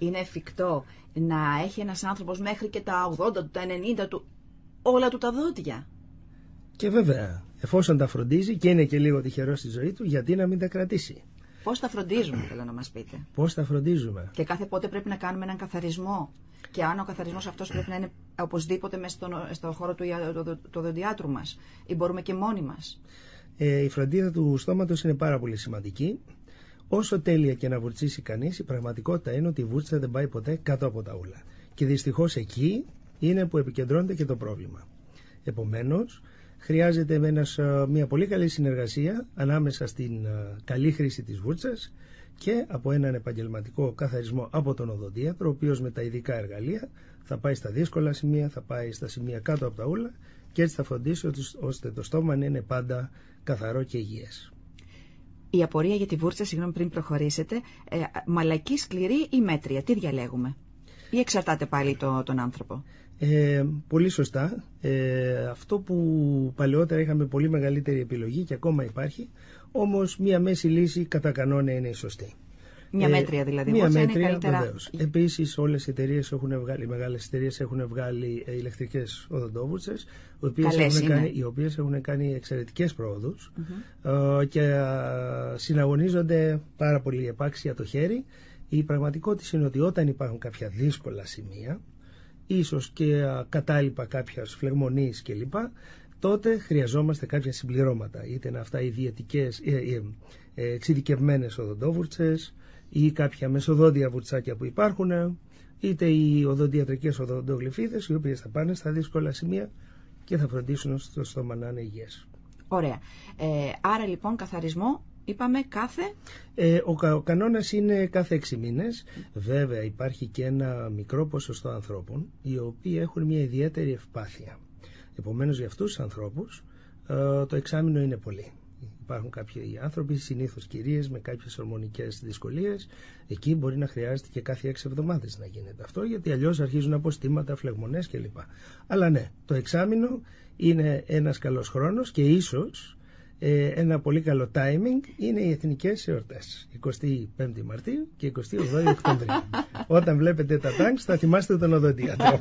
είναι εφικτό να έχει ένας άνθρωπος μέχρι και τα 80 του, τα 90 του, όλα του τα δόντια? Και βέβαια, εφόσον τα φροντίζει και είναι και λίγο τυχερός στη ζωή του, γιατί να μην τα κρατήσει? Πώς τα φροντίζουμε, θέλω να μας πείτε. Πώς τα φροντίζουμε? Και κάθε πότε πρέπει να κάνουμε έναν καθαρισμό. Και αν ο καθαρισμός αυτός πρέπει να είναι οπωσδήποτε μέσα στο χώρο του οδοντιάτρου μας, ή μπορούμε και μόνοι μας? Η φροντίδα του στόματος είναι πάρα πολύ σημαντική. Όσο τέλεια και να βουρτσίσει κανείς, η πραγματικότητα είναι ότι η βούρτσα δεν πάει ποτέ κάτω από τα ούλα. Και δυστυχώς εκεί είναι που επικεντρώνεται και το πρόβλημα. Επομένως, χρειάζεται μια πολύ καλή συνεργασία ανάμεσα στην καλή χρήση της βούρτσας και από έναν επαγγελματικό καθαρισμό από τον οδοντίατρο, ο οποίος με τα ειδικά εργαλεία θα πάει στα δύσκολα σημεία, θα πάει στα σημεία κάτω από τα ούλα και έτσι θα φροντίσει ώστε το στόμα να είναι πάντα καθαρό και υγιές. Η απορία για τη βούρτσα, συγγνώμη πριν προχωρήσετε, μαλακή, σκληρή ή μέτρια, τι διαλέγουμε? Ή εξαρτάται πάλι τον άνθρωπο? Πολύ σωστά. Αυτό που παλαιότερα είχαμε πολύ μεγαλύτερη επιλογή και ακόμα υπάρχει, όμως μια μέση λύση κατά κανόνα είναι η σωστή. Μια μέτρια δηλαδή. Μια μέτρια, βεβαίως. Επίσης όλες οι εταιρείες οι μεγάλες εταιρείες έχουν βγάλει ηλεκτρικές οδοντόβουρτσες, οι οποίες έχουν κάνει εξαιρετικές πρόοδους και συναγωνίζονται πάρα πολύ επάξια το χέρι. Η πραγματικότητα είναι ότι όταν υπάρχουν κάποια δύσκολα σημεία, ίσως και κατάλοιπα κάποιας φλεγμονής κλπ, τότε χρειαζόμαστε κάποια συμπληρώματα, είτε είναι αυτά οι ιδιαιτικές εξειδικευμένες οδοντόβουρτσες ή κάποια μεσοδόντια βουρτσάκια που υπάρχουν, είτε οι οδοντιατρικές οδοντογλυφίδες, οι οποίες θα πάνε στα δύσκολα σημεία και θα φροντίσουν στο στόμα να είναι υγιές. Ωραία. Άρα λοιπόν καθαρισμό είπαμε κάθε... Ο κανόνας είναι κάθε 6 μήνες. Βέβαια υπάρχει και ένα μικρό ποσοστό ανθρώπων οι οποίοι έχουν μια ιδιαίτερη ευπάθεια. Επομένως για αυτούς τους ανθρώπους το εξάμηνο είναι πολύ. Υπάρχουν κάποιοι άνθρωποι, συνήθως κυρίες, με κάποιες ορμονικές δυσκολίες. Εκεί μπορεί να χρειάζεται και κάθε 6 εβδομάδες να γίνεται αυτό, γιατί αλλιώς αρχίζουν αποστήματα, φλεγμονές κλπ. Αλλά ναι, το εξάμηνο είναι ένας καλός χρόνος και ίσως ένα πολύ καλό timing είναι οι εθνικές εορτές. 25η Μαρτίου και 28η Οκτωβρίου. Όταν βλέπετε τα τάγκς θα θυμάστε τον οδοντίατρο.